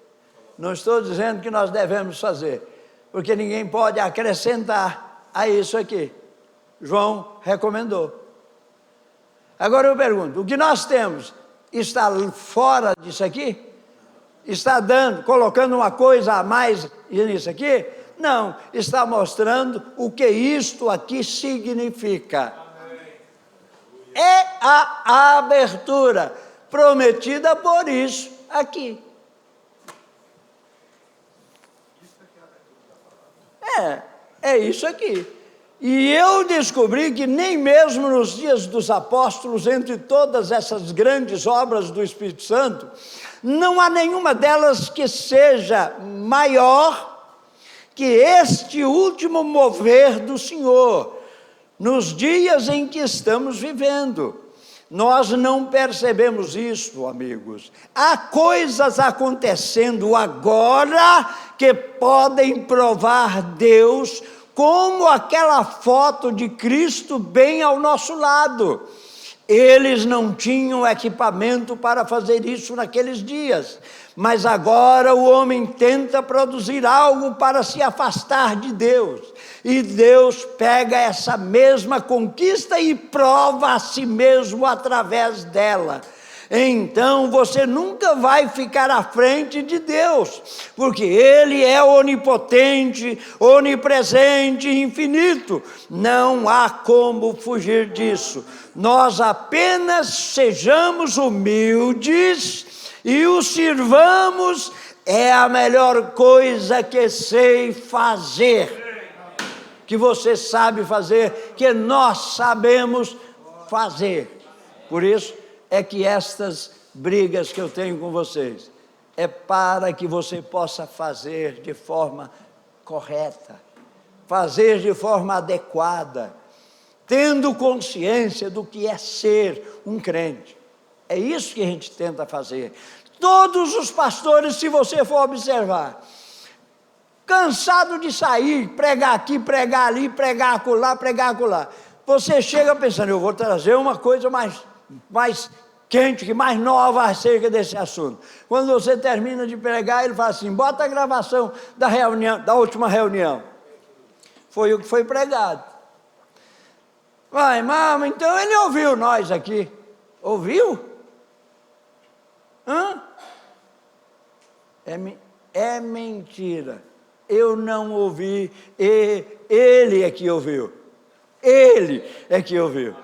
Não estou dizendo que nós devemos fazer, porque ninguém pode acrescentar a isso aqui. João recomendou. Agora eu pergunto, o que nós temos está fora disso aqui? Está colocando uma coisa a mais nisso aqui? Não, está mostrando o que isto aqui significa. É a abertura prometida por isso aqui. É isso aqui. E eu descobri que nem mesmo nos dias dos apóstolos, entre todas essas grandes obras do Espírito Santo, não há nenhuma delas que seja maior que este último mover do Senhor, nos dias em que estamos vivendo. Nós não percebemos isso, amigos. Há coisas acontecendo agora que podem provar Deus, como aquela foto de Cristo bem ao nosso lado. Eles não tinham equipamento para fazer isso naqueles dias, mas agora o homem tenta produzir algo para se afastar de Deus, e Deus pega essa mesma conquista e prova a si mesmo através dela. então você nunca vai ficar à frente de Deus, porque Ele é onipotente, onipresente, infinito. Não há como fugir disso. Nós apenas sejamos humildes e o sirvamos, é a melhor coisa que sei fazer, que você sabe fazer, que nós sabemos fazer. Por isso é que estas brigas que eu tenho com vocês, é para que você possa fazer de forma correta, fazer de forma adequada, tendo consciência do que é ser um crente. É isso que a gente tenta fazer. Todos os pastores, se você for observar, cansado de sair, pregar aqui, pregar ali, pregar acolá, pregar acolá. Você chega pensando, eu vou trazer uma coisa mais quente, que mais nova acerca desse assunto. Quando você termina de pregar, ele fala assim, bota a gravação da reunião, da última reunião. Foi o que foi pregado. Vai, mama, então ele ouviu nós aqui. Ouviu? Hã? É mentira. Eu não ouvi, ele é que ouviu. Ele é que ouviu.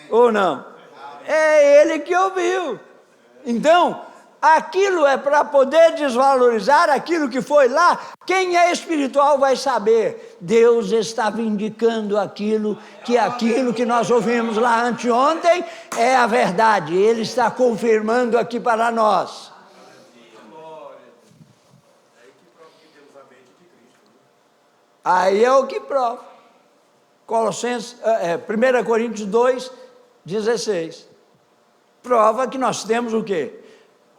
Ou não? É ele que ouviu. Então, aquilo é para poder desvalorizar aquilo que foi lá. Quem é espiritual vai saber. Deus estava indicando aquilo que nós ouvimos lá anteontem é a verdade. Ele está confirmando aqui para nós. Aí é o que prova. Colossenses, 1 Coríntios 2, 16. Prova que nós temos o quê?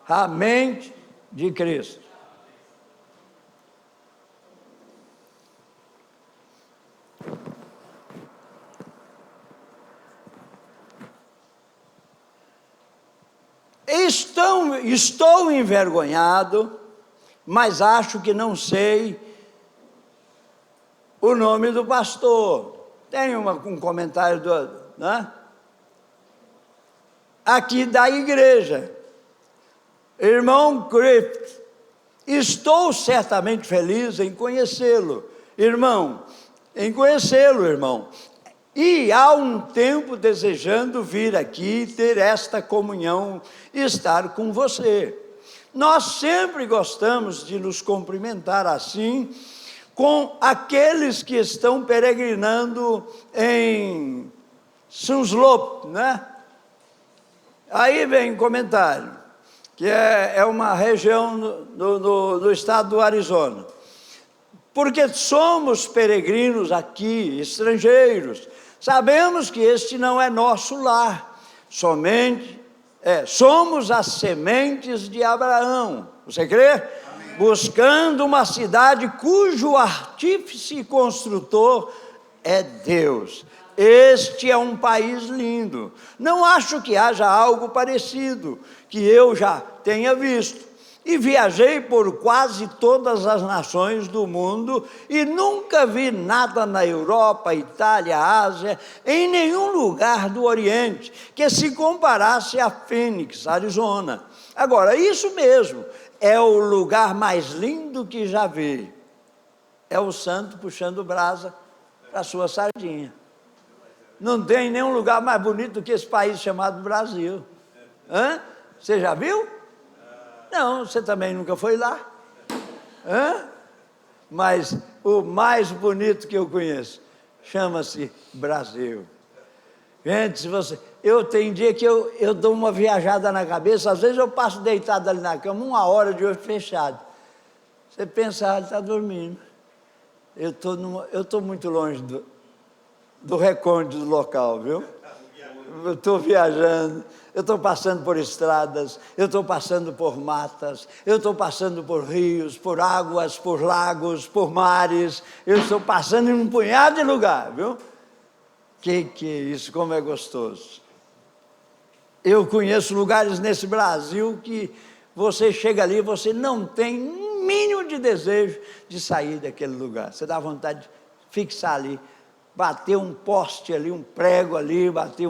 A mente de Cristo. Estou envergonhado, mas acho que não sei o nome do pastor. Tem um comentário né? Aqui da igreja. Irmão Griffith, estou certamente feliz em conhecê-lo, irmão. E há um tempo desejando vir aqui, ter esta comunhão e estar com você. Nós sempre gostamos de nos cumprimentar assim, com aqueles que estão peregrinando em Sunslop, né? Aí vem comentário, que é uma região do estado do Arizona. Porque somos peregrinos aqui, estrangeiros, sabemos que este não é nosso lar, somos as sementes de Abraão, você crê? Buscando uma cidade cujo artífice e construtor é Deus. Este é um país lindo. Não acho que haja algo parecido que eu já tenha visto. E viajei por quase todas as nações do mundo e nunca vi nada na Europa, Itália, Ásia, em nenhum lugar do Oriente que se comparasse a Phoenix, Arizona. Agora, isso mesmo, é o lugar mais lindo que já vi. É o santo puxando brasa para a sua sardinha. Não tem nenhum lugar mais bonito do que esse país chamado Brasil. Hã? Você já viu? Não, você também nunca foi lá. Hã? Mas o mais bonito que eu conheço chama-se Brasil. Gente, eu tenho dia que eu dou uma viajada na cabeça, às vezes eu passo deitado ali na cama, 1 hora de olho fechado. Você pensa, ele está dormindo. Eu estou muito longe do recôndito do local, viu? Eu estou viajando, eu estou passando por estradas, eu estou passando por matas, eu estou passando por rios, por águas, por lagos, por mares, eu estou passando em um punhado de lugar, viu? Que é isso, como é gostoso. Eu conheço lugares nesse Brasil que você chega ali, você não tem mínimo de desejo de sair daquele lugar. Você dá vontade de fixar ali bater um poste ali, um prego ali, bater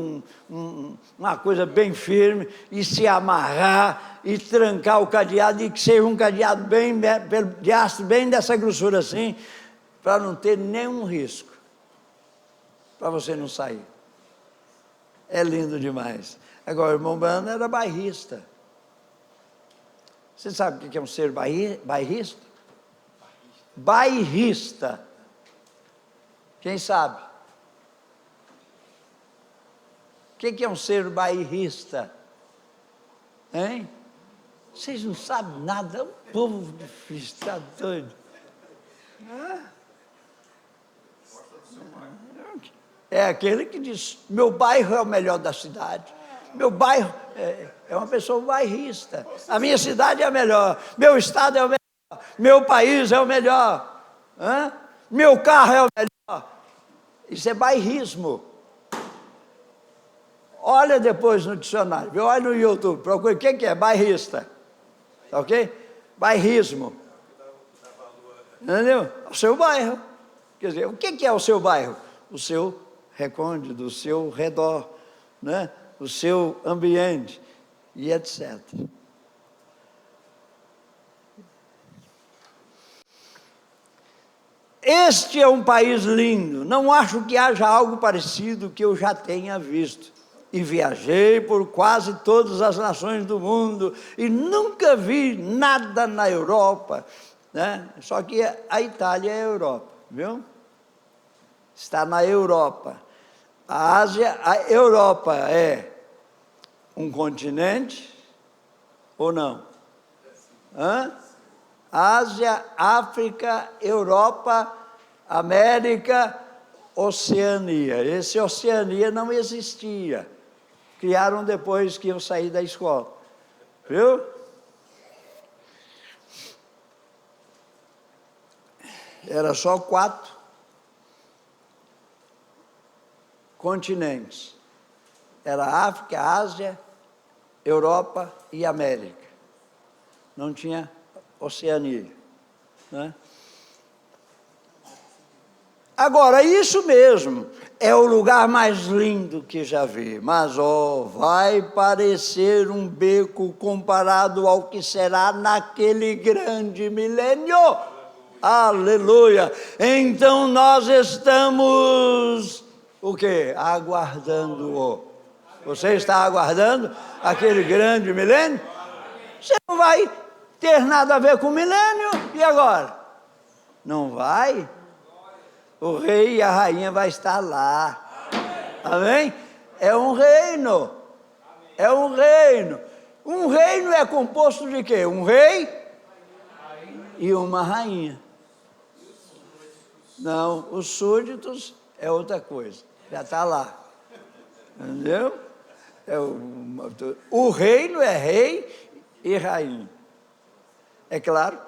uma coisa bem firme e se amarrar e trancar o cadeado e que seja um cadeado bem de aço, bem dessa grossura assim, para não ter nenhum risco, para você não sair. É lindo demais. Agora, o irmão Branham era bairrista. Você sabe o que é um ser bairrista? Bairrista. Quem sabe? O que é um ser bairrista? Hein? Vocês não sabem nada, o povo difícil, está doido. É aquele que diz, meu bairro é o melhor da cidade. Meu bairro é uma pessoa bairrista. A minha cidade é a melhor. Meu estado é o melhor. Meu país é o melhor. Meu carro é o melhor. Isso é bairrismo. Olha depois no dicionário, olha no YouTube, procure o que é bairrista. Tá ok? Bairrismo. Entendeu? O seu bairro. Quer dizer, o que é o seu bairro? O seu recôndito, o seu redor, né? O seu ambiente e etc. Este é um país lindo, não acho que haja algo parecido que eu já tenha visto. E viajei por quase todas as nações do mundo e nunca vi nada na Europa, né? Só que a Itália é a Europa, viu? Está na Europa. A Ásia, a Europa é um continente ou não? Ásia, África, Europa, América, Oceania. Esse Oceania não existia. Criaram depois que eu saí da escola. Viu? Era só 4 continentes. Era África, Ásia, Europa e América. Não tinha Oceania, né? Agora, isso mesmo, é o lugar mais lindo que já vi, mas, vai parecer um beco comparado ao que será naquele grande milênio. Aleluia! Então, nós estamos, o quê? Aguardando-o. Você está aguardando aquele grande milênio? Você não vai ter nada a ver com o milênio, e agora? Não vai? O rei e a rainha vai estar lá. Amém? É um reino. É um reino. Um reino é composto de quê? Um rei e uma rainha. Não, os súditos é outra coisa. Já está lá. Entendeu? O reino é rei e rainha. É claro,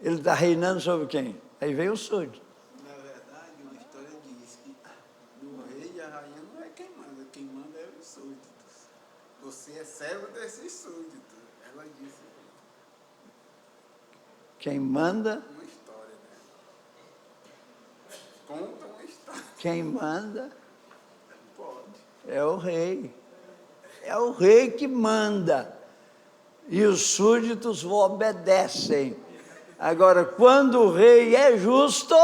ele está reinando sobre quem? Aí vem o súdito. Na verdade, uma história diz que o rei e a rainha não é quem manda é os súditos. Você é servo desses súditos. Ela disse. Quem manda? Uma história, né? Conta uma história. Quem manda? Pode. É o rei. É o rei que manda. E os súditos obedecem. Agora, quando o rei é justo,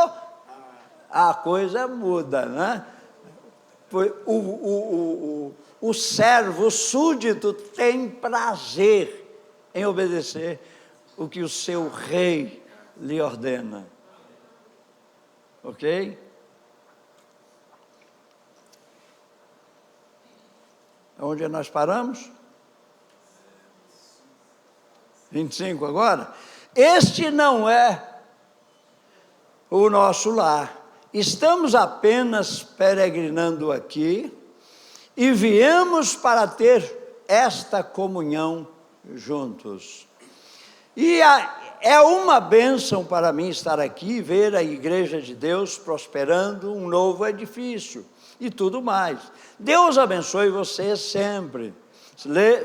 a coisa muda, né? O servo, o súdito, tem prazer em obedecer o que o seu rei lhe ordena. Ok? Onde nós paramos? 25 agora? Este não é o nosso lar. Estamos apenas peregrinando aqui e viemos para ter esta comunhão juntos. E é uma bênção para mim estar aqui e ver a Igreja de Deus prosperando, um novo edifício e tudo mais. Deus abençoe vocês sempre.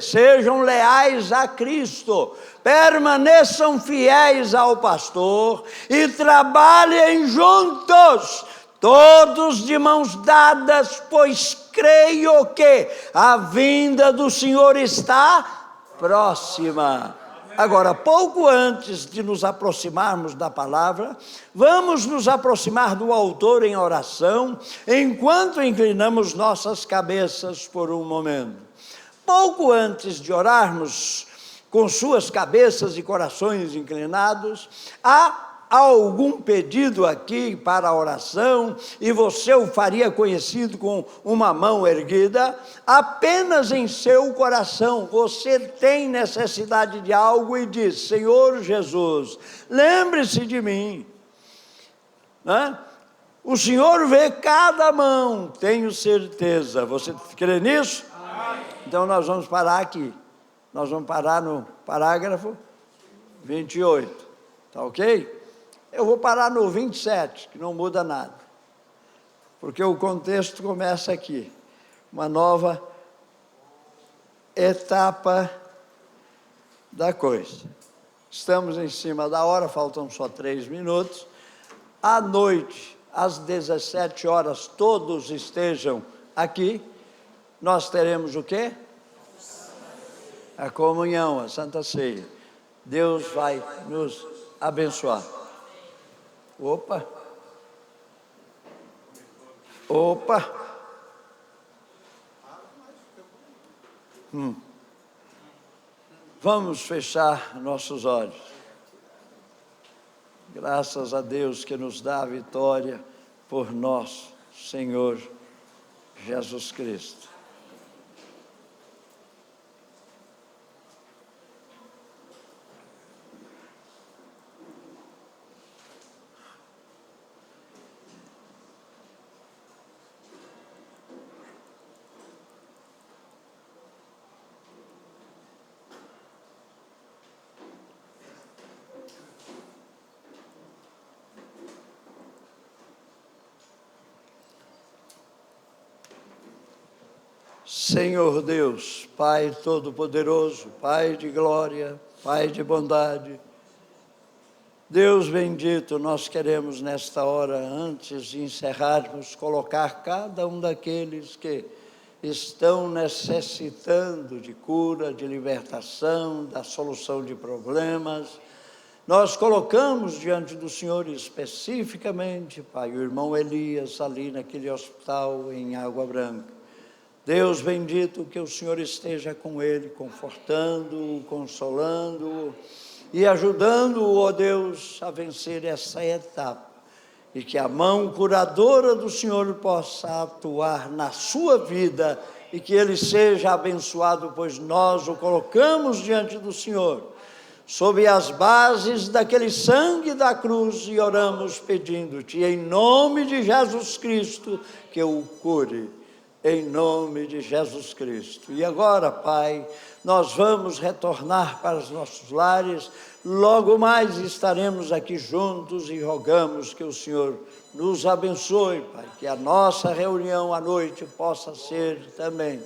Sejam leais a Cristo, permaneçam fiéis ao pastor e trabalhem juntos todos de mãos dadas, pois creio que a vinda do Senhor está próxima. Agora, pouco antes de nos aproximarmos da palavra, vamos nos aproximar do autor em oração, enquanto inclinamos nossas cabeças por um momento. Pouco antes de orarmos, com suas cabeças e corações inclinados, há algum pedido aqui para a oração, e você o faria conhecido com uma mão erguida, apenas em seu coração, você tem necessidade de algo e diz: Senhor Jesus, lembre-se de mim, né? O Senhor vê cada mão, tenho certeza. Você crê nisso? Então nós vamos parar aqui, nós vamos parar no parágrafo 28, tá ok? Eu vou parar no 27, que não muda nada, porque o contexto começa aqui, uma nova etapa da coisa. Estamos em cima da hora, faltam só 3 minutos. À noite, às 17 horas, todos estejam aqui. Nós teremos o quê? A comunhão, a Santa Ceia. Deus vai nos abençoar. Opa! Vamos fechar nossos olhos. Graças a Deus que nos dá a vitória por nosso Senhor Jesus Cristo. Senhor Deus, Pai Todo-Poderoso, Pai de glória, Pai de bondade, Deus bendito, nós queremos nesta hora, antes de encerrarmos, colocar cada um daqueles que estão necessitando de cura, de libertação, da solução de problemas. Nós colocamos diante do Senhor especificamente, Pai, o irmão Elias ali naquele hospital em Água Branca. Deus bendito, que o Senhor esteja com ele, confortando-o, consolando-o e ajudando-o, ó Deus, a vencer essa etapa. E que a mão curadora do Senhor possa atuar na sua vida e que ele seja abençoado, pois nós o colocamos diante do Senhor, sob as bases daquele sangue da cruz, e oramos pedindo-te, em nome de Jesus Cristo, que o cure. Em nome de Jesus Cristo. E agora, Pai, nós vamos retornar para os nossos lares, logo mais estaremos aqui juntos e rogamos que o Senhor nos abençoe, Pai, que a nossa reunião à noite possa ser também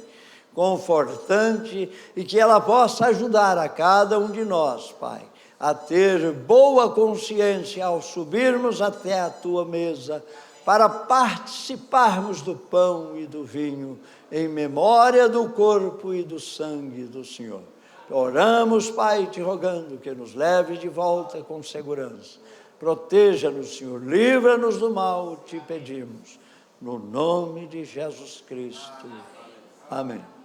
confortante e que ela possa ajudar a cada um de nós, Pai, a ter boa consciência ao subirmos até a Tua mesa, para participarmos do pão e do vinho, em memória do corpo e do sangue do Senhor. Oramos, Pai, te rogando que nos leve de volta com segurança. Proteja-nos, Senhor, livra-nos do mal, te pedimos, no nome de Jesus Cristo. Amém.